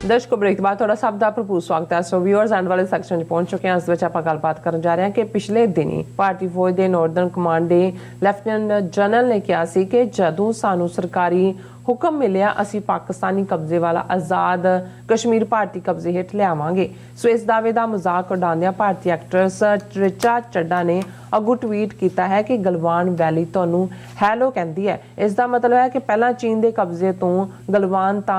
दर्शकों ब्रेक बाद थोड़ा सब का भरपूर स्वागत है। सो व्यूअर्स एंड वाले सैक्शन पहुंच चुके हैं। इस विच आपां गलबात करन जा रहे हैं कि पिछले दिनी भारतीय फौज के नॉर्दर्न कमांड के लैफ्टिनेंट जनरल ने कहा सी कि जदों सानू सरकारी हुक्म मिलिया असी पाकिस्तानी कब्जे वाला आज़ाद कश्मीर भारतीय कब्जे हेठ लियावांगे। सो इस दावे का मजाक उड़ांदियां भारतीय एक्ट्रेस रिचा चड्ढा ने अगू ट्वीट किया है कि गलवान वैली तुहानू हैलो कहती है। इसका मतलब है कि पहला चीन के कब्जे तो गलवान ता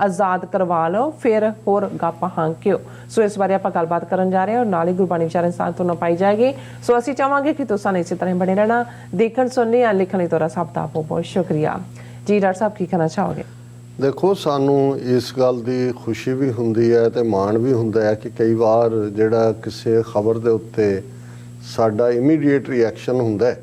आज़ाद करवा लो, फिर होर गप्प हांकियो। सो इस बारे आप गलबात करन जा रहे हैं और नाल ही गुरबाणी विचार इंसान तो पाई जाएगी। सो असी चाहांगे कि तुसां इसी तरह बने रहना, देखण सुनने या लिखण लई तुहाडा सब दा बहुत बहुत शुक्रिया जी। डॉक्टर साहब की कहना चाहोगे? देखो सानू इस गल की खुशी भी हुंदी है ते माण भी हुंदा है कि कई बार जिहड़ा किसी खबर के उत्ते साडा इमीडिएट रिएक्शन हुंदा है,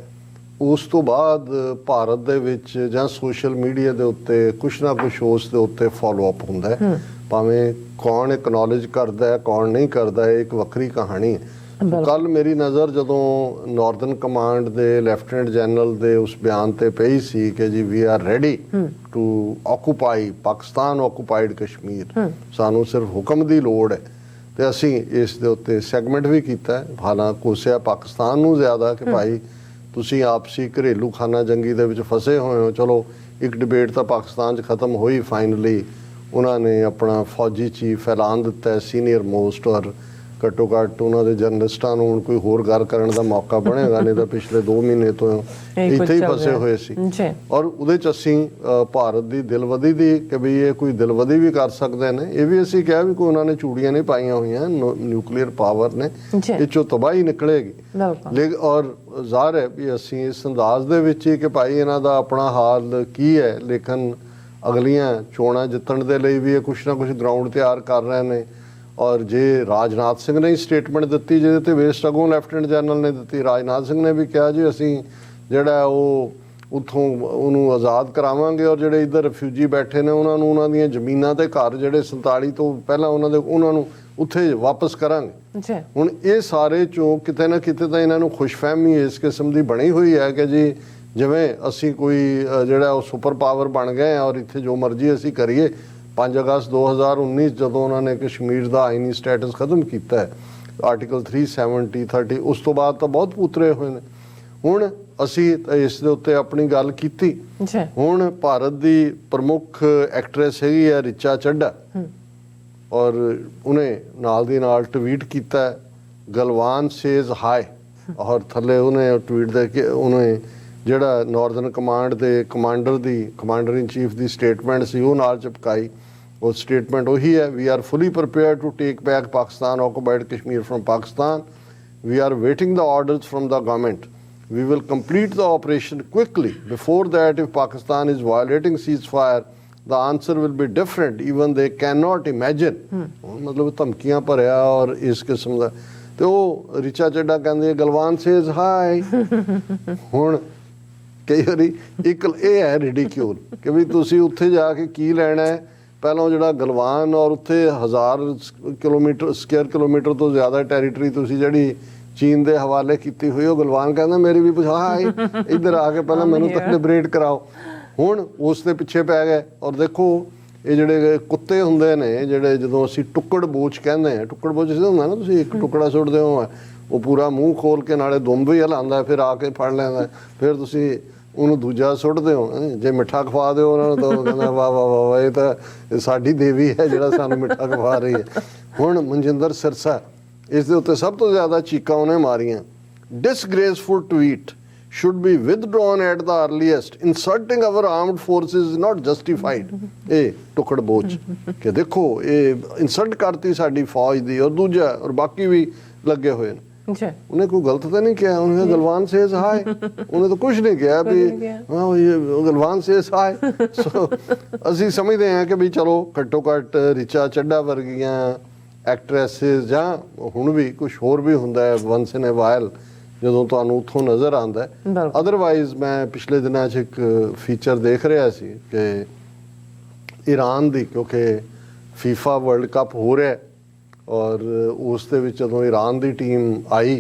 उस तो बाद भारत दे विच जां सोशल मीडिया के उत्ते कुछ ना कुछ उस दे उत्ते फॉलो अप हुंदा है। भावें कौन एक्नॉलेज करदा है कौन नहीं करदा है, एक वक्री कहानी है। कल मेरी नज़र जदों नॉर्दर्न कमांड दे लैफ्टिनेंट जनरल दे उस बयान ते पई सी कि जी we are ready to occupy Pakistan occupied Kashmir, सानू सिर्फ हुक्म की लोड़ है। तो असी इस दे उत्ते सैगमेंट भी किया है, हालां कोसिया पाकिस्तान नू ज़्यादा कि भाई तुसी आपसी घरेलू खाना जंगी दे विच फसे होए हो। चलो एक डिबेट तो पाकिस्तान च खत्म हुई, फाइनली उन्होंने अपना फौजी चीफ ऐलान दिता है सीनियर मोस्ट, और घट्टो घट्ट उन्होंने जर्नलिस्टां नूं हुण कोई होर गल करन दा मौका बनेगा, नहीं तो पिछले 2 महीने तो इत्थे ही फसे हुए सी। और उहदे च असीं भारत की दिलवदी दी कि भी ये कोई दिलवदी भी कर सकते हैं, ये भी असीं कहा भी कोई उन्होंने चूड़ियां नहीं पाईयां हुईयां, न्यूक्लीयर पावर ने इस चों तबाही निकलेगी। लेकिन और ज़ाहिर है भी असीं इस अंदाज दे विच ही कि भाई इन्हां दा अपना हाल की है, लेकिन अगलियां चोणां जितण दे लई भी ये कुछ ना कुछ ग्राउंड तैयार कर रहे हैं। और जे राजनाथ सिंह ने स्टेटमेंट दी जिहदे वेस्ट अगों लैफ्टिनेंट जनरल ने दी, राजनाथ सिंह ने भी कहा जी असीं जिहड़ा उत्थों उन्होंने आज़ाद करावांगे और जिहड़े इधर रिफ्यूजी बैठे ने उन्होंने उन्हां दीयां ज़मीनां ते घर जिहड़े 47 तो पहला उन्होंने उत्थे वापस करांगे। हुण ये सारे चों किते ना किते तां इन्हां नूं खुशफहमी इस किस्म की बनी हुई है कि जी जिवें असीं कोई जिहड़ा सुपर पावर बन गए और इत्थे जो मर्जी असीं करिए। 5 अगस्त 2019 जदों उन्होंने कश्मीर का आईनी स्टेटस खत्म किया है, आर्टिकल 370 30, उस तो बाद तो बहुत पुतरे हुए हैं। हुण असी इस दे उत्ते अपनी गल कीती। हुण भारत की प्रमुख एक्ट्रेस हैगी है रिचा चड्ढा, और उन्हें नाल दी नाल ट्वीट किया गलवान सेज हाय, और थले उन्हें ट्वीट दे के उन्हें जिहड़ा नॉर्दर्न कमांड के कमांडर इन चीफ की स्टेटमेंट सी वो नाल चिपकाई। और स्टेटमेंट वही है, we are fully prepare to take back Pakistan occupied Kashmir from Pakistan, we are waiting the orders from the government, we will complete the operation quickly, before that if Pakistan is violating cease fire the answer will be different even they can not imagine. मतलब धमकियां भरिया और इस किस्म का। तो वो Richa Chadha कहंदी Galwan says हाय। हुण कई बारी एक ये है रिडिक्यूल कि भी तुसी उत्थे जाके की लेना है। पहलों जिहड़ा गलवान और उत्थे 1000 किलोमीटर स्क्वेयर किलोमीटर तो ज़्यादा टैरीटरी तुसी जिहड़ी चीन के हवाले की हुई, वो गलवान कहना मेरी भी पुछा आई इधर आके पहले मैनू तक लिबरेट कराओ। हुण उस दे पिछे पै गए। और देखो ये जिहड़े कुत्ते हुंदे ने जिहड़े जदों असीं टुक्कड़ बोच कहंदे हैं, टुक्कड़ बोच हुंदा ना तुसीं एक टुकड़ा सुट्टदे हो वो पूरा मूँह खोल के नाले दुंब भी हिलांदा फिर आके फड़ लैंदा, फिर तुसीं ਉਹਨੂੰ ਦੂਜਾ ਸੁੱਟਦੇ ਹੋ। ਜੇ ਮਿੱਠਾ ਖਵਾ ਦਿਓ ਉਹਨਾਂ ਨੂੰ ਤਾਂ ਉਹ ਕਹਿੰਦਾ ਵਾਹ ਵਾਹ ਵਾਹ ਵਾਹ ਇਹ ਤਾਂ ਸਾਡੀ ਦੇਵੀ ਹੈ ਜਿਹੜਾ ਸਾਨੂੰ ਮਿੱਠਾ ਖਵਾ ਰਹੀ ਹੈ। ਹੁਣ ਮਨਜਿੰਦਰ ਸਿਰਸਾ ਇਸ ਦੇ ਉੱਤੇ ਸਭ ਤੋਂ ਜ਼ਿਆਦਾ ਚੀਕਾਂ ਉਹਨੇ ਮਾਰੀਆਂ। ਡਿਸਗ੍ਰੇਸਫੁਲ tweet should be withdrawn at the earliest, insulting our armed forces is not justified। ਇਹ ਟੁਕੜ ਬੋਚ ਕਿ ਦੇਖੋ ਇਹ ਇਨਸਲਟ ਕਰਤੀ ਸਾਡੀ ਫੌਜ ਦੀ, ਔਰ ਦੂਜਾ ਔਰ ਬਾਕੀ ਵੀ ਲੱਗੇ ਹੋਏ ਨੇ। उन्हें कोई गलत तो नहीं किया, उन्हें गलवान से हाय, उन्हें तो कुछ नहीं किया भी हाँ ये गलवान से हाय। सो असी समझते हैं कि भी चलो घट्टो घट्ट रिचा चड्ढा वर्गियां एक्ट्रेसिस जां हुण भी कुछ होर भी हुंदा है वंस इन ए वाइल जदों तुहानूं उत्थों नज़र आंदा है। अदरवाइज मैं पिछले दिनों एक फीचर देख रहा सी कि ईरान दी, क्योंकि फीफा वर्ल्ड कप हो रहा है और उस दे विच जदों ईरान की टीम आई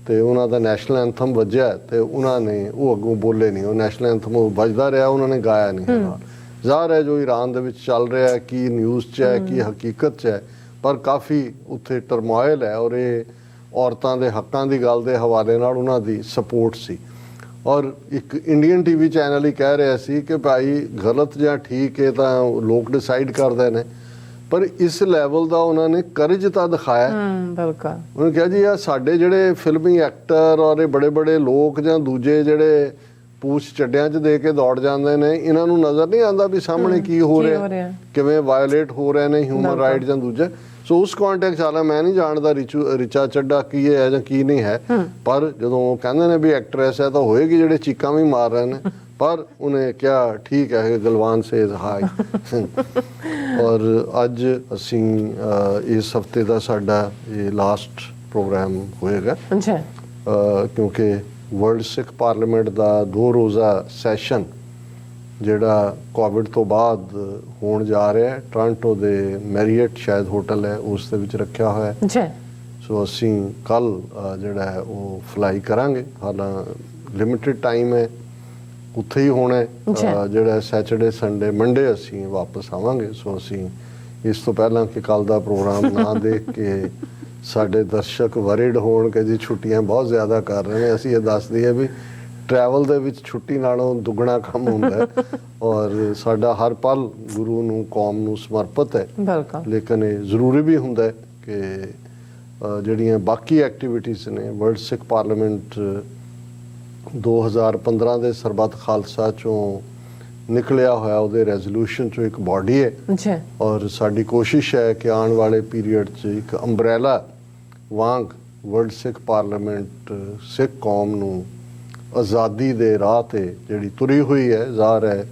तो उन्होंने नैशनल एंथम वजया तो उन्होंने वो अगों बोले नहीं, वो नैशनल एंथम बजदा रहा उन्होंने गाया नहीं। ਜ਼ਾਹਰ ਹੈ ਜੋ ਈਰਾਨ ਦੇ ਵਿੱਚ ਚੱਲ ਰਿਹਾ ਹੈ ਕੀ ਨਿਊਜ਼ 'ਚ ਹੈ ਕੀ ਹਕੀਕਤ 'ਚ ਹੈ, ਪਰ ਕਾਫੀ ਉੱਥੇ ਟਰਮੋਇਲ ਹੈ ਔਰ ਇਹ ਔਰਤਾਂ ਦੇ ਹੱਕਾਂ ਦੀ ਗੱਲ ਦੇ ਹਵਾਲੇ ਨਾਲ ਉਹਨਾਂ ਦੀ ਸਪੋਰਟ ਸੀ। ਔਰ ਇੱਕ ਇੰਡੀਅਨ ਟੀਵੀ ਚੈਨਲ ਹੀ ਕਹਿ ਰਿਹਾ ਸੀ ਕਿ ਭਾਈ ਗਲਤ ਜਾਂ ਠੀਕ ਇਹ ਤਾਂ ਲੋਕ ਡਿਸਾਈਡ ਕਰਦੇ ਨੇ, ਪਰ ਇਸ ਲੈਵਲ ਦਾ ਉਹਨਾਂ ਨੇ ਕਰਜ ਤਾਂ ਦਿਖਾਇਆ। ਬਿਲਕੁਲ ਉਹਨੇ ਕਿਹਾ ਜੀ ਆ ਸਾਡੇ ਜਿਹੜੇ ਫਿਲਮੀ ਐਕਟਰ ਔਰ ਇਹ ਬੜੇ ਬੜੇ ਲੋਕ ਜਾਂ ਦੂਜੇ ਜਿਹੜੇ ਪੂਛ ਚੱਡਿਆਂ 'ਚ ਦੇ ਕੇ ਦੌੜ ਜਾਂਦੇ ਨੇ, ਇਹਨਾਂ ਨੂੰ ਨਜ਼ਰ ਨਹੀਂ ਆਉਂਦਾ ਵੀ ਸਾਹਮਣੇ ਕੀ ਹੋ ਰਿਹਾ, ਕਿਵੇਂ ਵਾਇਓਲੇਟ ਹੋ ਰਹੇ ਨੇ ਹਿਊਮਨ ਰਾਈਟ ਜਾਂ ਦੂਜੇ। ਸੋ ਉਸ ਕੰਟੈਕਸਟ ਵਾਲਾ ਮੈਂ ਨਹੀਂ ਜਾਣਦਾ ਰਿਚਾ ਚੱਡਾ ਕੀ ਹੈ ਜਾਂ ਕੀ ਨਹੀਂ ਹੈ, ਪਰ ਜਦੋਂ ਉਹ ਕਹਿੰਦੇ ਨੇ ਵੀ ਐਕਟਰੈਸ ਹੈ ਤਾਂ ਹੋਏਗੀ ਜਿਹੜੇ ਚੀਕਾਂ ਵੀ ਮਾਰ ਰਹੇ ਨੇ, ਪਰ ਉਹਨੇ ਕਿਹਾ ਠੀਕ ਹੈ ਗਲਵਾਨ ਸੇਜ਼ ਹਾਈ। ਔਰ ਅੱਜ ਅਸੀਂ ਇਸ ਹਫਤੇ ਦਾ ਸਾਡਾ ਇਹ ਲਾਸਟ ਪ੍ਰੋਗਰਾਮ ਹੋਏਗਾ ਕਿਉਂਕਿ ਵਰਲਡ ਸਿੱਖ ਪਾਰਲੀਮੈਂਟ ਦਾ 2 ਰੋਜ਼ਾ ਸੈਸ਼ਨ ਜਿਹੜਾ ਕੋਵਿਡ ਤੋਂ ਬਾਅਦ ਹੋਣ ਜਾ ਰਿਹਾ ਹੈ, ਟੋਰਾਂਟੋ ਦੇ ਮੈਰੀਅਟ ਸ਼ਾਇਦ ਹੋਟਲ ਹੈ ਉਸ ਦੇ ਵਿੱਚ ਰੱਖਿਆ ਹੋਇਆ ਹੈ। ਸੋ ਅਸੀਂ ਕੱਲ ਜਿਹੜਾ ਹੈ ਉਹ ਫਲਾਈ ਕਰਾਂਗੇ, ਹਾਲਾਂ ਲਿਮਿਟਿਡ ਟਾਈਮ ਹੈ, ਉੱਥੇ ਹੀ ਹੋਣਾ ਜਿਹੜਾ ਸੈਚਰਡੇ ਸੰਡੇ ਮੰਡੇ ਅਸੀਂ ਵਾਪਸ ਆਵਾਂਗੇ। ਸੋ ਅਸੀਂ ਇਸ ਤੋਂ ਪਹਿਲਾਂ ਕਿ ਕੱਲ ਦਾ ਪ੍ਰੋਗਰਾਮ ਨਾ ਦੇਖ ਕੇ ਸਾਡੇ ਦਰਸ਼ਕ ਵਰਿਡ ਹੋਣ ਕਿ ਜੀ ਛੁੱਟੀਆਂ ਬਹੁਤ ਜ਼ਿਆਦਾ ਕਰ ਰਹੇ ਨੇ, ਅਸੀਂ ਇਹ ਦੱਸ ਦਈਏ ਵੀ ਟਰੈਵਲ ਦੇ ਵਿੱਚ ਛੁੱਟੀ ਨਾਲੋਂ ਦੁੱਗਣਾ ਕੰਮ ਹੁੰਦਾ ਹੈ ਔਰ ਸਾਡਾ ਹਰ ਪਲ ਗੁਰੂ ਨੂੰ ਕੌਮ ਨੂੰ ਸਮਰਪਿਤ ਹੈ। ਲੇਕਿਨ ਇਹ ਜ਼ਰੂਰੀ ਵੀ ਹੁੰਦਾ ਹੈ ਕਿ ਜਿਹੜੀਆਂ ਬਾਕੀ ਐਕਟੀਵਿਟੀਜ਼ ਨੇ, ਵਰਲਡ ਸਿੱਖ ਪਾਰਲੀਮੈਂਟ 2015 ਦੇ ਸਰਬੱਤ ਖਾਲਸਾ ਚੋਂ ਨਿਕਲਿਆ ਹੋਇਆ ਉਹਦੇ ਰੈਜ਼ੋਲੂਸ਼ਨ ਚੋਂ ਇੱਕ ਬਾਡੀ ਹੈ ਔਰ ਸਾਡੀ ਕੋਸ਼ਿਸ਼ ਹੈ ਕਿ ਆਉਣ ਵਾਲੇ ਪੀਰੀਅਡ 'ਚ ਇੱਕ ਅੰਬਰੇਲਾ ਵਾਂਗ ਵਰਲਡ ਸਿੱਖ ਪਾਰਲੀਮੈਂਟ ਸਿੱਖ ਕੌਮ ਨੂੰ ਆਜ਼ਾਦੀ ਦੇ ਰਾਹ ਤੇ ਜਿਹੜੀ ਤੁਰੀ ਹੋਈ ਹੈ, ਜ਼ਾਹਰ ਹੈ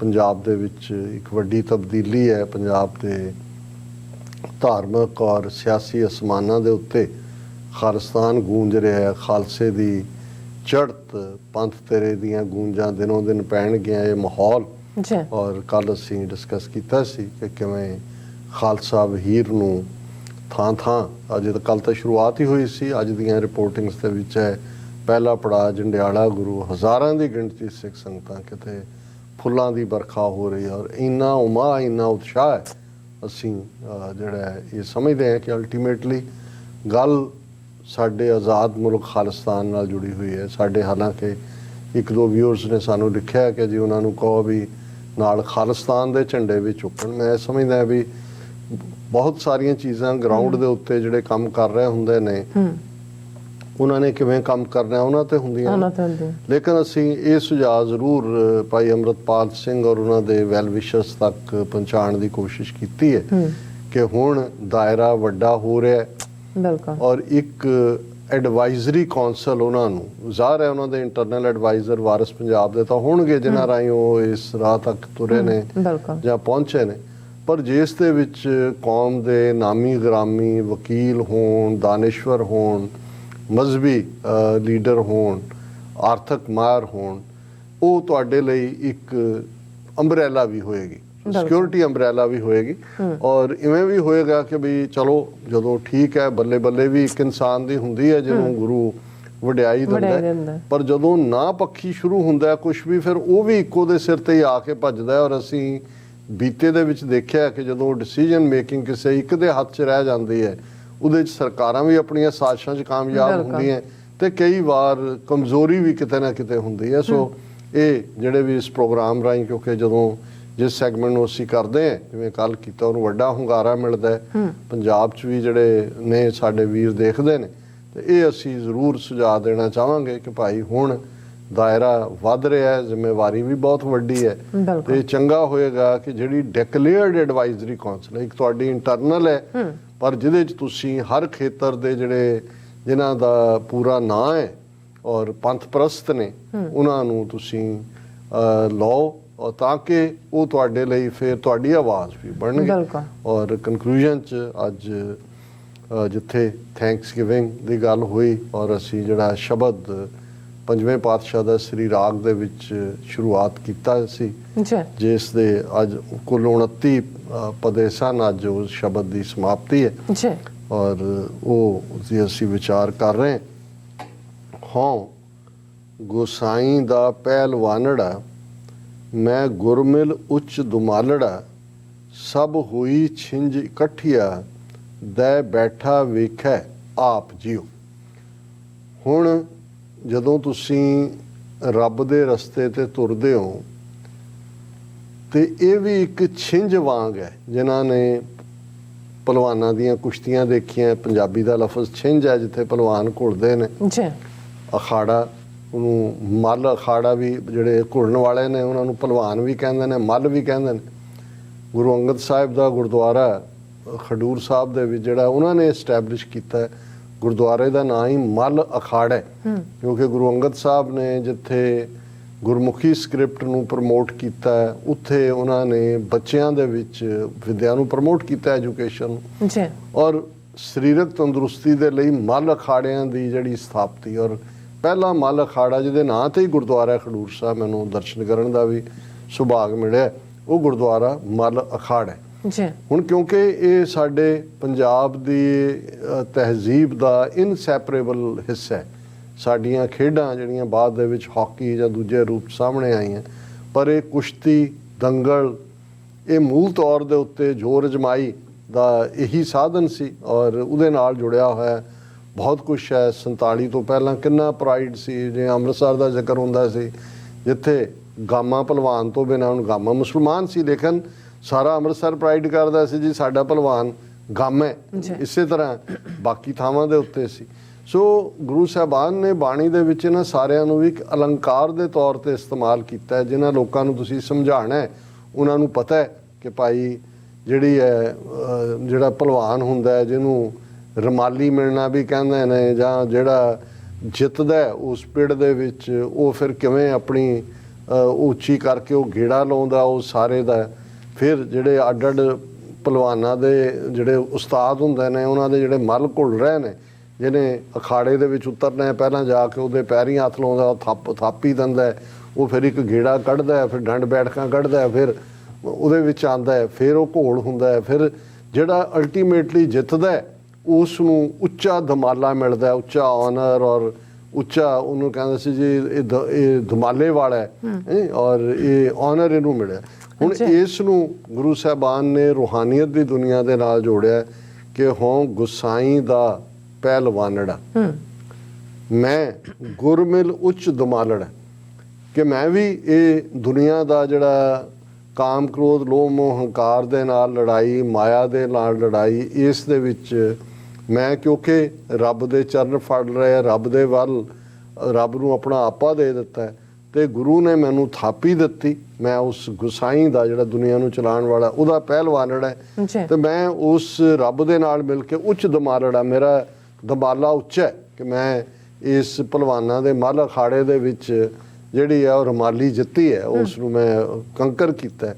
ਪੰਜਾਬ ਦੇ ਵਿੱਚ ਇੱਕ ਵੱਡੀ ਤਬਦੀਲੀ ਹੈ, ਪੰਜਾਬ ਦੇ ਧਾਰਮਿਕ ਔਰ ਸਿਆਸੀ ਅਸਮਾਨਾਂ ਦੇ ਉੱਤੇ ਖਾਲਿਸਤਾਨ ਗੂੰਜ ਰਿਹਾ ਹੈ, ਖਾਲਸੇ ਦੀ ਚੜ੍ਹਤ ਪੰਥ ਤੇਰੇ ਦੀਆਂ ਗੂੰਜਾਂ ਦਿਨੋਂ ਦਿਨ ਪੈਣਗੀਆਂ, ਇਹ ਮਾਹੌਲ। ਔਰ ਕੱਲ ਅਸੀਂ ਡਿਸਕਸ ਕੀਤਾ ਸੀ ਕਿ ਕਿਵੇਂ ਖਾਲਸਾ ਵਹੀਰ ਨੂੰ ਥਾਂ ਥਾਂ, ਅਜੇ ਤਾਂ ਕੱਲ ਤਾਂ ਸ਼ੁਰੂਆਤ ਹੀ ਹੋਈ ਸੀ, ਅੱਜ ਦੀਆਂ ਰਿਪੋਰਟਿੰਗਸ ਦੇ ਵਿੱਚ ਹੈ ਪਹਿਲਾ ਪੜਾਅ ਜੰਡਿਆਲਾ ਗੁਰੂ, ਹਜ਼ਾਰਾਂ ਦੀ ਗਿਣਤੀ ਸਿੱਖ ਸੰਗਤਾਂ, ਕਿਤੇ ਫੁੱਲਾਂ ਦੀ ਵਰਖਾ ਹੋ ਰਹੀ ਹੈ ਔਰ ਇੰਨਾ ਉਮਾ ਇੰਨਾ ਉਤਸ਼ਾਹ ਹੈ। ਅਸੀਂ ਜਿਹੜਾ ਇਹ ਸਮਝਦੇ ਹਾਂ ਕਿ ਅਲਟੀਮੇਟਲੀ ਗੱਲ ਸਾਡੇ ਆਜ਼ਾਦ ਮੁਲਕ ਖਾਲਿਸਤਾਨ ਨਾਲ ਜੁੜੀ ਹੋਈ ਹੈ। ਸਾਡੇ ਹਾਲਾਂਕਿ 1-2 ਵਿਊਅਰਸ ਨੇ ਸਾਨੂੰ ਲਿਖਿਆ ਕਿ ਜੀ ਉਹਨਾਂ ਨੂੰ ਕਹੋ ਵੀ ਨਾਲ ਖਾਲਿਸਤਾਨ ਦੇ ਝੰਡੇ ਵੀ ਚੁੱਕਣ। ਮੈਂ ਸਮਝਦਾ ਵੀ ਬਹੁਤ ਸਾਰੀਆਂ ਚੀਜ਼ਾਂ ਗਰਾਊਂਡ ਦੇ ਉੱਤੇ ਜਿਹੜੇ ਕੰਮ ਕਰ ਰਹੇ ਹੁੰਦੇ ਨੇ, ਉਹਨਾਂ ਨੇ ਕਿਵੇਂ ਕੰਮ ਕਰਨਾ ਉਹਨਾਂ ਤੇ ਹੁੰਦੀਆਂ, ਲੇਕਿਨ ਅਸੀਂ ਇਹ ਸੁਝਾਅ ਜ਼ਰੂਰ ਭਾਈ ਅੰਮ੍ਰਿਤਪਾਲ ਸਿੰਘ ਔਰ ਉਹਨਾਂ ਦੇ ਵੈਲ ਵਿਸ਼ਰਸ ਤੱਕ ਪਹੁੰਚਾਉਣ ਦੀ ਕੋਸ਼ਿਸ਼ ਕੀਤੀ ਹੈ ਕਿ ਹੁਣ ਦਾਇਰਾ ਵੱਡਾ ਹੋ ਰਿਹਾ ਹੈ ਔਰ ਇੱਕ ਐਡਵਾਈਜ਼ਰੀ ਕੌਂਸਲ ਉਹਨਾਂ ਨੂੰ, ਜ਼ਾਹਰ ਹੈ ਉਹਨਾਂ ਦੇ ਇੰਟਰਨਲ ਐਡਵਾਈਜ਼ਰ ਵਾਰਿਸ ਪੰਜਾਬ ਦੇ ਤਾਂ ਹੋਣਗੇ ਜਿਨ੍ਹਾਂ ਰਾਹੀਂ ਉਹ ਇਸ ਰਾਹ ਤੱਕ ਤੁਰੇ ਨੇ ਜਾਂ ਪਹੁੰਚੇ ਨੇ, ਪਰ ਜਿਸ ਦੇ ਵਿੱਚ ਕੌਮ ਦੇ ਨਾਮੀ ਗ੍ਰਾਮੀ ਵਕੀਲ ਹੋਣ, ਦਾਨਿਸ਼ਵਰ ਹੋਣ, ਮਜ਼ਹਬੀ ਲੀਡਰ ਹੋਣ, ਆਰਥਿਕ ਮਾਹਰ ਹੋਣ, ਉਹ ਤੁਹਾਡੇ ਲਈ ਇੱਕ ਅੰਬਰੇਲਾ ਵੀ ਹੋਏਗੀ, ਸਿਕਿਉਰਿਟੀ ਅੰਬਰੇਲਾ ਵੀ ਹੋਏਗੀ। ਔਰ ਇਵੇਂ ਵੀ ਹੋਏਗਾ ਕਿ ਵੀ ਚਲੋ ਜਦੋਂ ਠੀਕ ਹੈ ਬੱਲੇ ਬੱਲੇ ਵੀ ਇੱਕ ਇਨਸਾਨ ਦੀ ਹੁੰਦੀ ਹੈ ਜਿਹਨੂੰ ਗੁਰੂ ਵਡਿਆਈ ਦਿੰਦਾ, ਪਰ ਜਦੋਂ ਨਾ ਪੱਖੀ ਸ਼ੁਰੂ ਹੁੰਦਾ ਕੁਝ ਵੀ, ਫਿਰ ਉਹ ਵੀ ਇੱਕੋ ਦੇ ਸਿਰ ਤੇ ਹੀ ਆ ਕੇ ਭੱਜਦਾ। ਔਰ ਅਸੀਂ ਬੀਤੇ ਦੇ ਵਿੱਚ ਦੇਖਿਆ ਕਿ ਜਦੋਂ ਡਿਸੀਜਨ ਮੇਕਿੰਗ ਕਿਸੇ ਇੱਕ ਦੇ ਹੱਥ 'ਚ ਰਹਿ ਜਾਂਦੀ ਹੈ, ਉਹਦੇ 'ਚ ਸਰਕਾਰਾਂ ਵੀ ਆਪਣੀਆਂ ਸਾਜ਼ਿਸ਼ਾਂ 'ਚ ਕਾਮਯਾਬ ਹੁੰਦੀਆਂ ਤੇ ਕਈ ਵਾਰ ਕਮਜ਼ੋਰੀ ਵੀ ਕਿਤੇ ਨਾ ਕਿਤੇ ਹੁੰਦੀ ਹੈ। ਸੋ ਇਹ ਜਿਹੜੇ ਵੀ ਇਸ ਪ੍ਰੋਗਰਾਮ ਰਾਹੀਂ, ਕਿਉਂਕਿ ਜਦੋਂ ਜਿਸ ਸੈਗਮੈਂਟ ਨੂੰ ਅਸੀਂ ਕਰਦੇ ਹਾਂ, ਜਿਵੇਂ ਕੱਲ ਕੀਤਾ, ਉਹਨੂੰ ਵੱਡਾ ਹੁੰਗਾਰਾ ਮਿਲਦਾ ਹੈ ਪੰਜਾਬ 'ਚ ਵੀ ਜਿਹੜੇ ਨੇ ਸਾਡੇ ਵੀਰ ਦੇਖਦੇ ਨੇ, ਤੇ ਇਹ ਅਸੀਂ ਜ਼ਰੂਰ ਸੁਝਾਅ ਦੇਣਾ ਚਾਹਾਂਗੇ ਕਿ ਭਾਈ ਹੁਣ ਦਾਇਰਾ ਵੱਧ ਰਿਹਾ ਹੈ, ਜ਼ਿੰਮੇਵਾਰੀ ਵੀ ਬਹੁਤ ਵੱਡੀ ਹੈ ਤੇ ਚੰਗਾ ਹੋਏਗਾ ਕਿ ਜਿਹੜੀ ਡਿਕਲੇਅਰਡ ਐਡਵਾਈਜ਼ਰੀ ਕੌਂਸਲ ਇੱਕ ਤੁਹਾਡੀ ਇੰਟਰਨਲ ਹੈ, ਪਰ ਜਿਹਦੇ 'ਚ ਤੁਸੀਂ ਹਰ ਖੇਤਰ ਦੇ ਜਿਹੜੇ ਜਿਨ੍ਹਾਂ ਦਾ ਪੂਰਾ ਨਾਂ ਹੈ ਔਰ ਪੰਥ ਪ੍ਰਸਤ ਨੇ ਉਹਨਾਂ ਨੂੰ ਤੁਸੀਂ ਲਓ, ਔਰ ਤਾਂ ਕਿ ਉਹ ਤੁਹਾਡੇ ਲਈ ਫਿਰ ਤੁਹਾਡੀ ਆਵਾਜ਼ ਵੀ ਬਣਨਗੇ। ਔਰ ਕਨਕਲੂਜਨ 'ਚ ਅੱਜ ਜਿੱਥੇ ਥੈਂਕਸ ਗਿਵਿੰਗ ਦੀ ਗੱਲ ਹੋਈ ਔਰ ਅਸੀਂ ਜਿਹੜਾ ਸ਼ਬਦ ਪੰਜਵੇਂ ਪਾਤਸ਼ਾਹ ਦਾ ਸ੍ਰੀ ਰਾਗ ਦੇ ਵਿੱਚ ਸ਼ੁਰੂਆਤ ਕੀਤਾ ਸੀ, ਜਿਸ ਦੇ ਅੱਜ ਕੁੱਲ 29 ਪਦੇ ਸਨ, ਅੱਜ ਉਸ ਸ਼ਬਦ ਦੀ ਸਮਾਪਤੀ ਹੈ ਔਰ ਉਹ ਅਸੀਂ ਵਿਚਾਰ ਕਰ ਰਹੇ ਹਾਂ। ਗੋਸਾਈ ਦਾ ਪਹਿਲਵਾਨੜਾ ਮੈਂ ਗੁਰਮਿਲ ਉੱਚ ਦੁਮਾਲੜਾ ਸਭ ਹੋਈ ਛਿੰਝ ਇਕੱਠੀਆ ਦੈ ਬੈਠਾ ਵੇਖੈ ਆਪ ਜਿਉ। ਹੁਣ ਜਦੋਂ ਤੁਸੀਂ ਰੱਬ ਦੇ ਰਸਤੇ ਤੇ ਤੁਰਦੇ ਹੋ ਤੇ ਇਹ ਵੀ ਇੱਕ ਛਿੰਝ ਵਾਂਗ ਹੈ। ਜਿਨ੍ਹਾਂ ਨੇ ਪਹਿਲਵਾਨਾਂ ਦੀਆਂ ਕੁਸ਼ਤੀਆਂ ਦੇਖੀਆਂ, ਪੰਜਾਬੀ ਦਾ ਲਫ਼ਜ਼ ਛਿੰਝ ਹੈ, ਜਿੱਥੇ ਪਹਿਲਵਾਨ ਘੁਲਦੇ ਨੇ। ਜੀ। ਅਖਾੜਾ, ਉਹਨੂੰ ਮੱਲ ਅਖਾੜਾ ਵੀ, ਜਿਹੜੇ ਘੁਲਣ ਵਾਲੇ ਨੇ ਉਹਨਾਂ ਨੂੰ ਪਹਿਲਵਾਨ ਵੀ ਕਹਿੰਦੇ ਨੇ, ਮੱਲ ਵੀ ਕਹਿੰਦੇ ਨੇ। ਗੁਰੂ ਅੰਗਦ ਸਾਹਿਬ ਦਾ ਗੁਰਦੁਆਰਾ ਖਡੂਰ ਸਾਹਿਬ ਦੇ ਵਿੱਚ ਜਿਹੜਾ ਉਹਨਾਂ ਨੇ ਐਸਟੈਬਲਿਸ਼ ਕੀਤਾ, ਗੁਰਦੁਆਰੇ ਦਾ ਨਾਂ ਹੀ ਮੱਲ ਅਖਾੜਾ ਹੈ, ਕਿਉਂਕਿ ਗੁਰੂ ਅੰਗਦ ਸਾਹਿਬ ਨੇ ਜਿੱਥੇ ਗੁਰਮੁਖੀ ਸਕ੍ਰਿਪਟ ਨੂੰ ਪ੍ਰਮੋਟ ਕੀਤਾ, ਉੱਥੇ ਉਹਨਾਂ ਨੇ ਬੱਚਿਆਂ ਦੇ ਵਿੱਚ ਵਿਦਿਆ ਨੂੰ ਪ੍ਰਮੋਟ ਕੀਤਾ, ਐਜੂਕੇਸ਼ਨ ਨੂੰ। ਜੀ। ਔਰ ਸਰੀਰਕ ਤੰਦਰੁਸਤੀ ਦੇ ਲਈ ਮੱਲ ਅਖਾੜਿਆਂ ਦੀ ਜਿਹੜੀ ਸਥਾਪਤੀ, ਔਰ ਪਹਿਲਾ ਮੱਲ ਅਖਾੜਾ ਜਿਹਦੇ ਨਾਂ ਤੇ ਹੀ ਗੁਰਦੁਆਰਾ ਖਡੂਰ ਸਾਹਿਬ ਮੈਨੂੰ ਦਰਸ਼ਨ ਕਰਨ ਦਾ ਵੀ ਸੁਭਾਗ ਮਿਲਿਆ, ਉਹ ਗੁਰਦੁਆਰਾ ਮੱਲ ਅਖਾੜਾ ਹੈ। ਜੀ। ਹੁਣ ਕਿਉਂਕਿ ਇਹ ਸਾਡੇ ਪੰਜਾਬ ਦੀ ਤਹਿਜ਼ੀਬ ਦਾ ਇਨਸੈਪਰੇਬਲ ਹਿੱਸਾ ਹੈ। ਸਾਡੀਆਂ ਖੇਡਾਂ ਜਿਹੜੀਆਂ ਬਾਅਦ ਦੇ ਵਿੱਚ ਹਾਕੀ ਜਾਂ ਦੂਜੇ ਰੂਪ ਸਾਹਮਣੇ ਆਈਆਂ, ਪਰ ਇਹ ਕੁਸ਼ਤੀ, ਦੰਗਲ, ਇਹ ਮੂਲ ਤੌਰ ਦੇ ਉੱਤੇ ਜ਼ੋਰ ਅਜਮਾਈ ਦਾ ਇਹੀ ਸਾਧਨ ਸੀ, ਔਰ ਉਹਦੇ ਨਾਲ ਜੁੜਿਆ ਹੋਇਆ ਬਹੁਤ ਕੁਛ ਹੈ। 47 ਤੋਂ ਪਹਿਲਾਂ ਕਿੰਨਾ ਪ੍ਰਾਈਡ ਸੀ, ਜਿਵੇਂ ਅੰਮ੍ਰਿਤਸਰ ਦਾ ਜ਼ਿਕਰ ਹੁੰਦਾ ਸੀ, ਜਿੱਥੇ ਗਾਮਾ ਭਲਵਾਨ ਤੋਂ ਬਿਨਾਂ, ਹੁਣ ਗਾਮਾ ਮੁਸਲਮਾਨ ਸੀ ਲੇਕਿਨ ਸਾਰਾ ਅੰਮ੍ਰਿਤਸਰ ਪ੍ਰਾਈਡ ਕਰਦਾ ਸੀ ਜੀ ਸਾਡਾ ਭਲਵਾਨ ਗਾਮਾ ਹੈ। ਇਸੇ ਤਰ੍ਹਾਂ ਬਾਕੀ ਥਾਵਾਂ ਦੇ ਉੱਤੇ ਸੀ। ਸੋ ਗੁਰੂ ਸਾਹਿਬਾਨ ਨੇ ਬਾਣੀ ਦੇ ਵਿੱਚ ਇਹਨਾਂ ਸਾਰਿਆਂ ਨੂੰ ਵੀ ਇੱਕ ਅਲੰਕਾਰ ਦੇ ਤੌਰ ਤੇ ਇਸਤੇਮਾਲ ਕੀਤਾ। ਜਿਨ੍ਹਾਂ ਲੋਕਾਂ ਨੂੰ ਤੁਸੀਂ ਸਮਝਾਉਣਾ ਹੈ ਉਹਨਾਂ ਨੂੰ ਪਤਾ ਹੈ ਕਿ ਭਾਈ ਜਿਹੜੀ ਹੈ ਜਿਹੜਾ ਭਲਵਾਨ ਹੁੰਦਾ ਹੈ, ਜਿਹਨੂੰ ਰਮਾਲੀ ਮਿਲਣਾ ਵੀ ਕਹਿੰਦੇ ਨੇ, ਜਾਂ ਜਿਹੜਾ ਜਿੱਤਦਾ ਉਸ ਪਿੜ ਦੇ ਵਿੱਚ, ਉਹ ਫਿਰ ਕਿਵੇਂ ਆਪਣੀ ਉੱਚੀ ਕਰਕੇ ਉਹ ਗੇੜਾ ਲਾਉਂਦਾ ਉਹ ਸਾਰੇ ਦਾ। ਫਿਰ ਜਿਹੜੇ ਅੱਡ ਅੱਡ ਭਲਵਾਨਾਂ ਦੇ ਜਿਹੜੇ ਉਸਤਾਦ ਹੁੰਦੇ ਨੇ, ਉਹਨਾਂ ਦੇ ਜਿਹੜੇ ਮੱਲ ਘੁਲ ਰਹੇ ਨੇ, ਜਿਹਨੇ ਅਖਾੜੇ ਦੇ ਵਿੱਚ ਉਤਰਨਾ ਹੈ, ਪਹਿਲਾਂ ਜਾ ਕੇ ਉਹਦੇ ਪੈਰੀਂ ਹੱਥ ਲਾਉਂਦਾ, ਉਹ ਥਾਪੀ ਦਿੰਦਾ, ਉਹ ਫਿਰ ਇੱਕ ਗੇੜਾ ਕੱਢਦਾ, ਫਿਰ ਡੰਡ ਬੈਠਕਾਂ ਕੱਢਦਾ, ਫਿਰ ਉਹਦੇ ਵਿੱਚ ਆਉਂਦਾ ਹੈ, ਫਿਰ ਉਹ ਘੋਲ ਹੁੰਦਾ ਹੈ। ਫਿਰ ਜਿਹੜਾ ਅਲਟੀਮੇਟਲੀ ਜਿੱਤਦਾ ਉਸ ਨੂੰ ਉੱਚਾ ਦਮਾਲਾ ਮਿਲਦਾ, ਉੱਚਾ ਆਨਰ, ਔਰ ਉੱਚਾ ਉਹਨੂੰ ਕਹਿੰਦੇ ਸੀ ਜੀ ਇਹ ਦਮਾਲੇ ਵਾਲਾ ਹੈ, ਔਰ ਇਹ ਆਨਰ ਇਹਨੂੰ ਮਿਲਿਆ। ਹੁਣ ਇਸ ਨੂੰ ਗੁਰੂ ਸਾਹਿਬਾਨ ਨੇ ਰੂਹਾਨੀਅਤ ਦੀ ਦੁਨੀਆ ਦੇ ਨਾਲ ਜੋੜਿਆ ਕਿ ਹੋਂ ਗੁਸਾਈ ਦਾ ਪਹਿਲਵਾਨੜਾ, ਮੈਂ ਗੁਰਮਿਲ ਉੱਚ ਦਮਾਲੜਾ, ਕਿ ਮੈਂ ਵੀ ਇਹ ਦੁਨੀਆ ਦਾ ਜਿਹੜਾ ਕਾਮ, ਕ੍ਰੋਧ, ਲੋਭ, ਮੋਹ, ਹੰਕਾਰ ਦੇ ਨਾਲ ਲੜਾਈ, ਮਾਇਆ ਦੇ ਨਾਲ ਲੜਾਈ, ਇਸ ਦੇ ਵਿੱਚ ਮੈਂ, ਕਿਉਂਕਿ ਰੱਬ ਦੇ ਚਰਨ ਫੜ ਰਿਹਾ, ਰੱਬ ਦੇ ਵੱਲ, ਰੱਬ ਨੂੰ ਆਪਣਾ ਆਪਾ ਦੇ ਦਿੱਤਾ ਹੈ, ਤੇ ਗੁਰੂ ਨੇ ਮੈਨੂੰ ਥਾਪੀ ਦਿੱਤੀ। ਮੈਂ ਉਸ ਗੁਸਾਈ ਦਾ ਜਿਹੜਾ ਦੁਨੀਆ ਨੂੰ ਚਲਾਉਣ ਵਾਲਾ, ਉਹਦਾ ਪਹਿਲਵਾਨੜਾ ਹੈ, ਤੇ ਮੈਂ ਉਸ ਰੱਬ ਦੇ ਨਾਲ ਮਿਲ ਕੇ ਉੱਚ ਦਮਾਲੜਾ, ਮੇਰਾ ਦਮਾਲਾ ਉੱਚਾ ਹੈ ਕਿ ਮੈਂ ਇਸ ਭਲਵਾਨਾਂ ਦੇ ਮੱਲ ਅਖਾੜੇ ਦੇ ਵਿੱਚ ਜਿਹੜੀ ਹੈ ਉਹ ਰਮਾਲੀ ਜਿੱਤੀ ਹੈ, ਉਸ ਨੂੰ ਮੈਂ ਕੰਕਰ ਕੀਤਾ।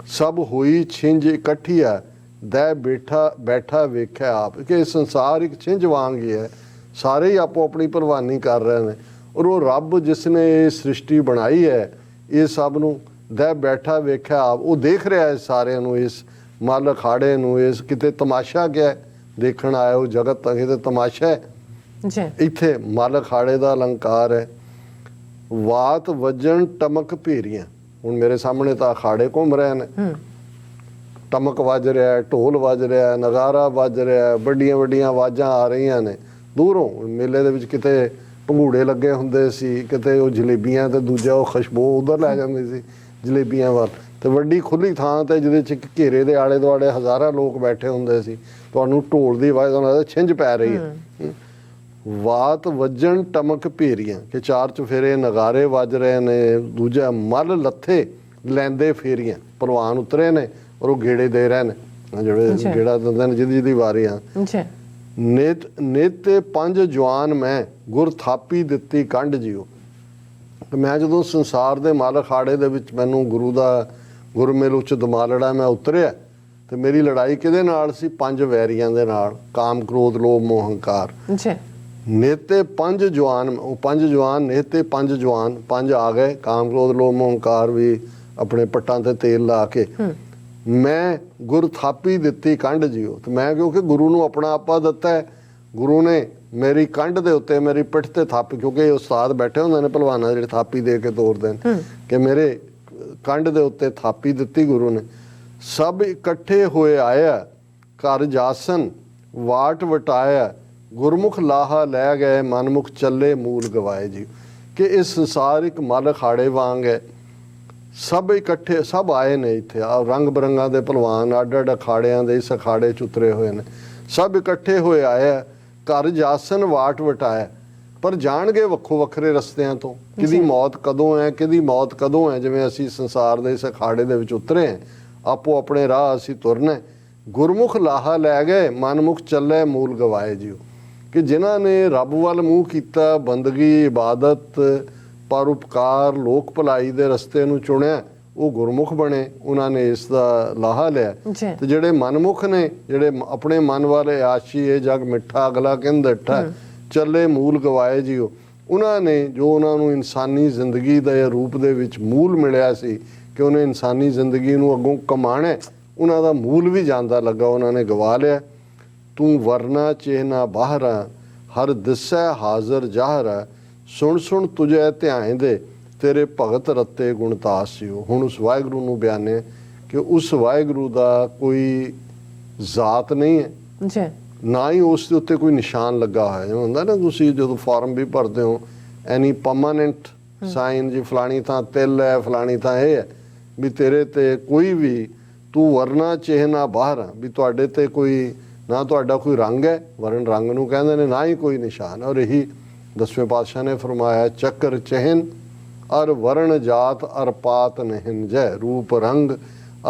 ਸਭ ਹੋਈ ਛਿੰਝ ਇਕੱਠੀ ਆ ਦੈ ਬੈਠਾ ਵੇਖਿਆ ਆਪ, ਕਿ ਇਹ ਸੰਸਾਰ ਇੱਕ ਛਿੰਝ ਵਾਂਗ ਹੀ ਹੈ, ਸਾਰੇ ਹੀ ਆਪੋ ਆਪਣੀ ਭਲਵਾਨੀ ਕਰ ਰਹੇ ਨੇ, ਔਰ ਉਹ ਰੱਬ ਜਿਸ ਨੇ ਇਹ ਸ੍ਰਿਸ਼ਟੀ ਬਣਾਈ ਹੈ, ਇਹ ਸਭ ਨੂੰ ਦੈ ਬੈਠਾ ਵੇਖਿਆ ਆਪ, ਉਹ ਦੇਖ ਰਿਹਾ ਹੈ ਸਾਰਿਆਂ ਨੂੰ, ਇਸ ਮੱਲ ਅਖਾੜੇ ਨੂੰ। ਇਸ ਕਿਤੇ ਤਮਾਸ਼ਾ ਗਿਆ ਦੇਖਣ ਆਇਆ ਉਹ ਜਗਤ ਤਾਂ ਕਿਤੇ ਤਮਾਸ਼ਾ ਹੈ, ਇੱਥੇ ਮੱਲ ਅਖਾੜੇ ਦਾ ਅਲੰਕਾਰ ਹੈ। ਵਾਤ ਵੱਜਣ ਟਮਕ ਭੇਰੀਆਂ, ਹੁਣ ਮੇਰੇ ਸਾਹਮਣੇ ਤਾਂ ਅਖਾੜੇ ਘੁੰਮ ਰਹੇ ਨੇ, ਟਮਕ ਵੱਜ ਰਿਹਾ, ਢੋਲ ਵੱਜ ਰਿਹਾ, ਨਗਾਰਾ ਵੱਜ ਰਿਹਾ, ਵੱਡੀਆਂ ਵੱਡੀਆਂ ਆਵਾਜ਼ਾਂ ਆ ਰਹੀਆਂ ਨੇ ਦੂਰੋਂ। ਮੇਲੇ ਦੇ ਵਿੱਚ ਕਿਤੇ ਭੰਗੂੜੇ ਲੱਗੇ ਹੁੰਦੇ ਸੀ, ਕਿਤੇ ਉਹ ਜਲੇਬੀਆਂ ਤੇ ਦੂਜਾ ਉਹ ਖੁਸ਼ਬੂ ਉਧਰ ਲੈ ਜਾਂਦੀ ਸੀ ਜਲੇਬੀਆਂ ਵੱਲ, ਤੇ ਵੱਡੀ ਖੁੱਲੀ ਥਾਂ ਤੇ ਜਿਹਦੇ 'ਚ ਇੱਕ ਘੇਰੇ ਦੇ ਆਲੇ ਦੁਆਲੇ ਹਜ਼ਾਰਾਂ ਲੋਕ ਬੈਠੇ ਹੁੰਦੇ ਸੀ, ਤੁਹਾਨੂੰ ਢੋਲ ਦੀ ਆਵਾਜ਼ ਨਾਲ ਛਿੰਝ ਪੈ ਰਹੀ ਹੈ। ਵਾਤ ਵੱਜਣ ਟਮਕ ਭੇਰੀਆਂ, ਕਿ ਚਾਰ ਚੁਫੇਰੇ ਨਗਾਰੇ ਵੱਜ ਰਹੇ ਨੇ, ਦੂਜਾ ਮੱਲ ਲੱਥੇ ਲੈਂਦੇ ਫੇਰੀਆਂ, ਭਲਵਾਨ ਉਤਰੇ ਨੇ ਔਰ ਉਹ ਗੇੜੇ ਦੇ ਰਹੇ ਨੇ, ਜਿਹੜੇ ਗੇੜਾ ਦਿੰਦੇ ਨੇ ਜਿਹਦੀ ਵਾਰੀ ਆ। ਨੇਤੇ ਪੰਜ ਜਵਾਨ ਮੈਂ ਗੁਰ ਥਾਪੀ ਦਿੱਤੀ ਕੰਢ ਜਿਉ, ਮੈਂ ਜਦੋਂ ਸੰਸਾਰ ਦੇ ਮੱਲ ਅਖਾੜੇ ਦੇ ਵਿੱਚ ਮੈਨੂੰ ਗੁਰੂ ਦਾ ਗੁਰਮਿਲ ਉੱਚ ਦਮਾਲੜਾ ਮੈਂ ਉਤਰਿਆ, ਤੇ ਮੇਰੀ ਲੜਾਈ ਕਿਹਦੇ ਨਾਲ ਸੀ? ਪੰਜ ਵੈਰੀਆਂ ਦੇ ਨਾਲ, ਕਾਮ, ਕ੍ਰੋਧ, ਲੋਭ, ਮੋਹ, ਹੰਕਾਰ। ਨੇਤੇ ਪੰਜ ਜਵਾਨ, ਉਹ ਪੰਜ ਜਵਾਨ, ਨੇਤੇ ਪੰਜ ਜਵਾਨ, ਪੰਜ ਆ ਗਏ, ਕਾਮ, ਕ੍ਰੋਧ, ਲੋਭ, ਮੋਹ, ਹੰਕਾਰ ਵੀ ਆਪਣੇ ਪੱਟਾਂ ਤੇ ਤੇਲ ਲਾ ਕੇ। ਮੈਂ ਗੁਰ ਥਾਪੀ ਦਿੱਤੀ ਕੰਢ ਜਿਉ, ਤੇ ਮੈਂ ਕਿਉਂਕਿ ਗੁਰੂ ਨੂੰ ਆਪਣਾ ਆਪਾ ਦਿੱਤਾ ਹੈ, ਗੁਰੂ ਨੇ ਮੇਰੀ ਕੰਢ ਦੇ ਉੱਤੇ, ਮੇਰੀ ਪਿੱਠ ਤੇ ਥਾਪੀ, ਕਿਉਂਕਿ ਉਸਤਾਦ ਬੈਠੇ ਹੁੰਦੇ ਨੇ ਭਲਵਾਨਾਂ ਜਿਹੜੇ ਥਾਪੀ ਦੇ ਕੇ ਤੋਰਦੇ ਨੇ, ਕਿ ਮੇਰੇ ਕੰਧ ਦੇ ਉੱਤੇ ਥਾਪੀ ਦਿੱਤੀ ਗੁਰੂ ਨੇ। ਸਭ ਇਕੱਠੇ ਹੋਏ ਆਇਆ, ਘਰ ਜਾਸਨ ਵਾਟ ਵਟਾਇਆ, ਗੁਰਮੁਖ ਲਾਹਾ ਲੈ ਗਏ, ਮਨਮੁਖ ਚੱਲੇ ਮੂਲ ਗਵਾਏ ਜੀ। ਕਿ ਇਹ ਸੰਸਾਰ ਇੱਕ ਮਲ ਅਖਾੜੇ ਵਾਂਗ ਹੈ, ਸਭ ਇਕੱਠੇ ਸਭ ਆਏ ਨੇ ਇੱਥੇ। ਆ ਰੰਗ ਬਰੰਗਾਂ ਦੇ ਭਲਵਾਨ ਅੱਡ ਅੱਡ ਅਖਾੜਿਆਂ ਦੇ ਇਸ ਅਖਾੜੇ 'ਚ ਉਤਰੇ ਹੋਏ ਨੇ। ਸਭ ਇਕੱਠੇ ਹੋਏ ਆਇਆ, ਘਰ ਜਾਸਨ ਵਾਟ ਵਟਾਇਆ, ਪਰ ਜਾਣਗੇ ਵੱਖੋ ਵੱਖਰੇ ਰਸਤਿਆਂ ਤੋਂ। ਕਿਹਦੀ ਮੌਤ ਕਦੋਂ ਹੈ, ਕਿਹਦੀ ਮੌਤ ਕਦੋਂ ਹੈ। ਜਿਵੇਂ ਅਸੀਂ ਸੰਸਾਰ ਦੇ ਇਸ ਅਖਾੜੇ ਦੇ ਵਿੱਚ ਉਤਰੇ ਹਾਂ, ਆਪੋ ਆਪਣੇ ਰਾਹ ਅਸੀਂ ਤੁਰਨਾ। ਗੁਰਮੁਖ ਲਾਹਾ ਲੈ ਗਏ, ਮਨਮੁਖ ਚੱਲੇ ਮੂਲ ਗਵਾਏ ਜੀਓ। ਕਿ ਜਿਨ੍ਹਾਂ ਨੇ ਰੱਬ ਵੱਲ ਮੂੰਹ ਕੀਤਾ, ਬੰਦਗੀ ਇਬਾਦਤ ਪਰਉਪਕਾਰ ਲੋਕ ਭਲਾਈ ਦੇ ਰਸਤੇ ਨੂੰ ਚੁਣਿਆ, ਉਹ ਗੁਰਮੁਖ ਬਣੇ, ਉਹਨਾਂ ਨੇ ਇਸ ਦਾ ਲਾਹਾ ਲਿਆ। ਤੇ ਜਿਹੜੇ ਮਨਮੁਖ ਨੇ, ਜਿਹੜੇ ਆਪਣੇ ਮਨ ਵਾਲੇ ਆਸ਼ੀ ਇਹ ਜਗ ਮਿੱਠਾ ਅਗਲਾ ਕਹਿੰਦਾ ਡੱਠਾ, ਚੱਲੇ ਮੂਲ ਗਵਾਏ ਜੀਓ। ਉਹਨਾਂ ਨੇ ਜੋ ਉਹਨਾਂ ਨੂੰ ਇਨਸਾਨੀ ਜ਼ਿੰਦਗੀ ਦੇ ਰੂਪ ਦੇ ਵਿੱਚ ਮੂਲ ਮਿਲਿਆ ਸੀ ਕਿ ਉਹਨੇ ਇਨਸਾਨੀ ਜ਼ਿੰਦਗੀ ਨੂੰ ਅੱਗੋਂ ਕਮਾਣਾ, ਉਹਨਾਂ ਦਾ ਮੂਲ ਵੀ ਜਾਂਦਾ ਲੱਗਾ, ਉਹਨਾਂ ਨੇ ਗਵਾ ਲਿਆ। ਤੂੰ ਵਰਨਾ ਚਿਹਨਾ ਬਾਹਰਾ, ਹਰ ਦਿਸੈ ਹਾਜ਼ਰ ਜ਼ਾਹਰਾ, ਸੁਣ ਸੁਣ ਤੁਝੇ ਧਿਆਏ ਦੇ, ਤੇਰੇ ਭਗਤ ਰੱਤੇ ਗੁਣਤਾਸ ਸਿਓ। ਹੁਣ ਉਸ ਵਾਹਿਗੁਰੂ ਨੂੰ ਬਿਆਨੇ ਕਿ ਉਸ ਵਾਹਿਗੁਰੂ ਦਾ ਕੋਈ ਜ਼ਾਤ ਨਹੀਂ ਹੈ ਜੀ, ਨਾ ਹੀ ਉਸ ਦੇ ਉੱਤੇ ਕੋਈ ਨਿਸ਼ਾਨ ਲੱਗਾ ਹੋਇਆ। ਜਿਵੇਂ ਹੁੰਦਾ ਨਾ, ਤੁਸੀਂ ਜਦੋਂ ਫਾਰਮ ਵੀ ਭਰਦੇ ਹੋ, ਐਨੀ ਪਰਮਾਨੈਂਟ ਸਾਈਨ ਜੀ, ਫਲਾਣੀ ਥਾਂ ਤਿਲ ਹੈ, ਫਲਾਣੀ ਥਾਂ ਇਹ ਹੈ, ਵੀ ਤੇਰੇ ਤੇ ਕੋਈ ਵੀ ਤੂੰ ਵਰਨਾ ਚਿਹਨਾ ਬਾਹਰ, ਵੀ ਤੁਹਾਡੇ ਤੇ ਕੋਈ ਨਾ ਤੁਹਾਡਾ ਕੋਈ ਰੰਗ ਹੈ, ਵਰਨ ਰੰਗ ਨੂੰ ਕਹਿੰਦੇ ਨੇ, ਨਾ ਹੀ ਕੋਈ ਨਿਸ਼ਾਨ। ਔਰ ਇਹੀ ਦਸਵੇਂ ਪਾਤਸ਼ਾਹ ਨੇ ਫਰਮਾਇਆ, ਚੱਕਰ ਚਿਹਨ ਅਰ ਵਰਨ ਜਾਤ ਅਰ ਪਾਤ ਨਹਿਨ ਜੈ, ਰੂਪ ਰੰਗ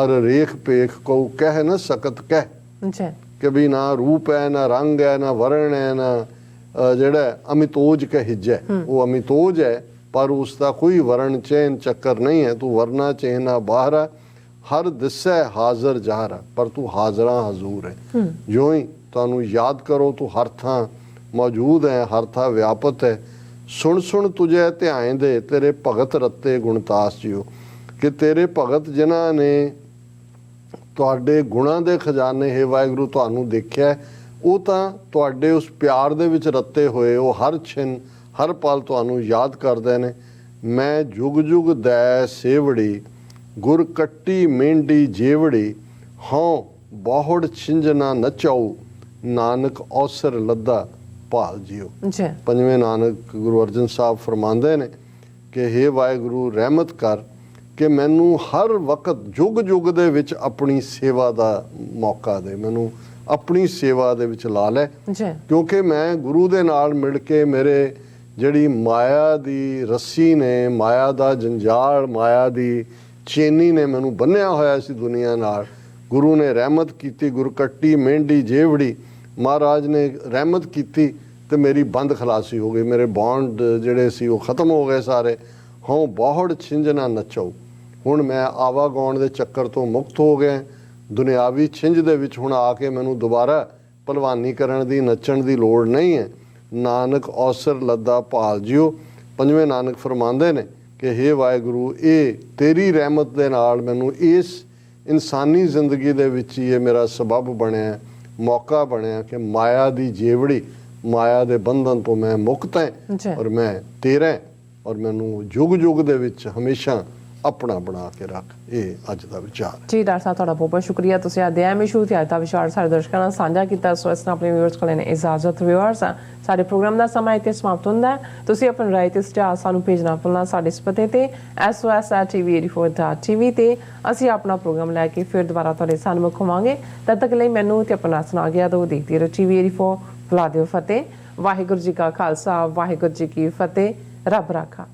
ਅਰ ਰੇਖ ਪੇਖ ਕੋ ਕਹਿ ਨਾ ਸਕਤ ਕਹਿ। ਕਿ ਵੀ ਨਾ ਰੂਪ ਹੈ, ਨਾ ਰੰਗ ਹੈ, ਨਾ ਵਰਨ ਹੈ, ਨਾ ਜਿਹੜਾ ਅਮਿਤੋਜ ਕਹਿਜੈ, ਉਹ ਅਮਿਤੋਜ ਹੈ, ਪਰ ਉਸ ਦਾ ਕੋਈ ਵਰਨ ਚੈਨ ਚੱਕਰ ਨਹੀਂ ਹੈ। ਤੂੰ ਵਰਨਾ ਚਿਹਨਾ ਬਾਹਰਾ, ਹਰ ਦਿਸੈ ਹਾਜ਼ਰ ਜ਼ਾਹਰਾ, ਪਰ ਤੂੰ ਹਾਜ਼ਰਾਂ ਹਜ਼ੂਰ ਹੈ। ਜੋ ਹੀ ਤੁਹਾਨੂੰ ਯਾਦ ਕਰੋ, ਤੂੰ ਹਰ ਥਾਂ ਮੌਜੂਦ ਹੈ, ਹਰ ਥਾਂ ਵਿਆਪਤ ਹੈ। ਸੁਣ ਸੁਣ ਤੁਝੇ ਧਿਆਏ ਦੇ, ਤੇਰੇ ਭਗਤ ਰੱਤੇ ਗੁਣਤਾਸ ਜਿਓ। ਕਿ ਤੇਰੇ ਭਗਤ ਜਿਨ੍ਹਾਂ ਨੇ ਤੁਹਾਡੇ ਗੁਣਾਂ ਦੇ ਖਜ਼ਾਨੇ ਹੈ ਵਾਹਿਗੁਰੂ ਤੁਹਾਨੂੰ ਦੇਖਿਆ, ਉਹ ਤਾਂ ਤੁਹਾਡੇ ਉਸ ਪਿਆਰ ਦੇ ਵਿੱਚ ਰੱਤੇ ਹੋਏ, ਉਹ ਹਰ ਛਿਨ ਹਰ ਪਲ ਤੁਹਾਨੂੰ ਯਾਦ ਕਰਦੇ ਨੇ। ਮੈਂ ਜੁਗ ਜੁਗ ਦੈ ਸੇਵੜੀ, ਗੁਰ ਕੱਟੀ ਮੇਂਢੀ ਜੇਵੜੀ, ਹਉ ਬਹੁੜ ਛਿੰਝਣਾ ਨਚਾਉ, ਨਾਨਕ ਔਸਰ ਲੱਦਾ ਭਾਲ ਜਿਓ। ਪੰਜਵੇਂ ਨਾਨਕ ਗੁਰੂ ਅਰਜਨ ਸਾਹਿਬ ਫਰਮਾਉਂਦੇ ਨੇ ਕਿ ਹੇ ਵਾਹਿਗੁਰੂ ਰਹਿਮਤ ਕਰ ਕਿ ਮੈਨੂੰ ਹਰ ਵਕਤ ਜੁਗ ਜੁਗ ਦੇ ਵਿੱਚ ਆਪਣੀ ਸੇਵਾ ਦਾ ਮੌਕਾ ਦੇ, ਮੈਨੂੰ ਆਪਣੀ ਸੇਵਾ ਦੇ ਵਿੱਚ ਲਾ ਲੈ। ਕਿਉਂਕਿ ਮੈਂ ਗੁਰੂ ਦੇ ਨਾਲ ਮਿਲ ਕੇ ਮੇਰੇ ਜਿਹੜੀ ਮਾਇਆ ਦੀ ਰੱਸੀ ਨੇ, ਮਾਇਆ ਦਾ ਜੰਜਾਲ, ਮਾਇਆ ਦੀ ਚੇਨੀ ਨੇ ਮੈਨੂੰ ਬੰਨਿਆ ਹੋਇਆ ਸੀ ਦੁਨੀਆ ਨਾਲ, ਗੁਰੂ ਨੇ ਰਹਿਮਤ ਕੀਤੀ। ਗੁਰਕੱਟੀ ਮੇਂਢੀ ਜੇਵੜੀ, ਮਹਾਰਾਜ ਨੇ ਰਹਿਮਤ ਕੀਤੀ ਤੇ ਮੇਰੀ ਬੰਦ ਖਲਾਸੀ ਹੋ ਗਈ, ਮੇਰੇ ਬੌਂਡ ਜਿਹੜੇ ਸੀ ਉਹ ਖਤਮ ਹੋ ਗਏ ਸਾਰੇ। ਹਉ ਬਹੁੜ ਛਿੰਝਣਾ ਨਚਾਉ, ਹੁਣ ਮੈਂ ਆਵਾਗਾਉਣ ਦੇ ਚੱਕਰ ਤੋਂ ਮੁਕਤ ਹੋ ਗਿਆ, ਦੁਨਿਆਵੀ ਛਿੰਝ ਦੇ ਵਿੱਚ ਹੁਣ ਆ ਕੇ ਮੈਨੂੰ ਦੁਬਾਰਾ ਭਲਵਾਨੀ ਕਰਨ ਦੀ, ਨੱਚਣ ਦੀ ਲੋੜ ਨਹੀਂ ਹੈ। ਨਾਨਕ ਔਸਰ ਲੱਦਾ ਭਾਲ ਜਿਓ। ਪੰਜਵੇਂ ਨਾਨਕ ਫਰਮਾਉਂਦੇ ਨੇ ਕਿ ਹੇ ਵਾਹਿਗੁਰੂ, ਇਹ ਤੇਰੀ ਰਹਿਮਤ ਦੇ ਨਾਲ ਮੈਨੂੰ ਇਸ ਇਨਸਾਨੀ ਜ਼ਿੰਦਗੀ ਦੇ ਵਿੱਚ ਹੀ ਇਹ ਮੇਰਾ ਸਬੱਬ ਬਣਿਆ, ਮੌਕਾ ਬਣਿਆ ਕਿ ਮਾਇਆ ਦੀ ਜੇਵੜੀ, ਮਾਇਆ ਦੇ ਬੰਧਨ ਤੋਂ ਮੈਂ ਮੁਕਤ ਹਾਂ ਔਰ ਮੈਂ ਤੇਰਾ, ਔਰ ਮੈਨੂੰ ਜੁਗ ਜੁਗ ਦੇ ਵਿੱਚ ਹਮੇਸ਼ਾ ਆਪਣਾ ਬਣਾ ਕੇ ਰੱਖ। ਇਹ ਅੱਜ ਦਾ ਵਿਚਾਰ ਜੀ। ਡਾਕਟਰ ਸਾਹਿਬ ਤੁਹਾਡਾ ਬਹੁਤ ਬਹੁਤ ਸ਼ੁਕਰੀਆ, ਤੁਸੀਂ ਅੱਜ ਦੇ ਇਸ਼ੂ ਤੇ ਅੱਜ ਦਾ ਵਿਚਾਰ ਸਾਡੇ ਦਰਸ਼ਕਾਂ ਨਾਲ ਸਾਂਝਾ ਕੀਤਾ। ਸੋ ਇਸ ਨਾਲ ਆਪਣੇ ਵਿਊਅਰਸ ਕੋਲ ਨੇ ਇਜਾਜ਼ਤ। ਵਿਊਅਰਸ, ਸਾਡੇ ਪ੍ਰੋਗਰਾਮ ਦਾ ਸਮਾਂ ਇੱਥੇ ਸਮਾਪਤ ਹੁੰਦਾ ਹੈ। ਤੁਸੀਂ ਆਪਣੀ ਰਾਏ ਤੇ ਸੁਝਾਅ ਸਾਨੂੰ ਭੇਜਣਾ ਭੁੱਲਣਾ ਸਾਡੇ ਇਸ ਪਤੇ ਤੇ sos@tv84.tv ਤੇ ਅਸੀਂ ਆਪਣਾ ਪ੍ਰੋਗਰਾਮ ਲੈ ਕੇ ਫਿਰ ਦੁਬਾਰਾ ਤੁਹਾਡੇ ਸਾਹਮਣੇ ਹੋਵਾਂਗੇ। ਤਦ ਤੱਕ ਲਈ ਮੈਨੂੰ ਤੇ ਆਪਣਾ ਸੁਣਾ ਗਿਆ ਦੋ ਦੇਖਦੇ ਰਹੋ TV84। ਬੁਲਾ ਦਿਓ ਫਤਿਹ। ਵਾਹਿਗੁਰੂ ਜੀ ਕਾ ਖਾਲਸਾ, ਵਾਹਿਗੁਰੂ ਜੀ ਕੀ ਫਤਿਹ। ਰੱਬ ਰਾਖਾ।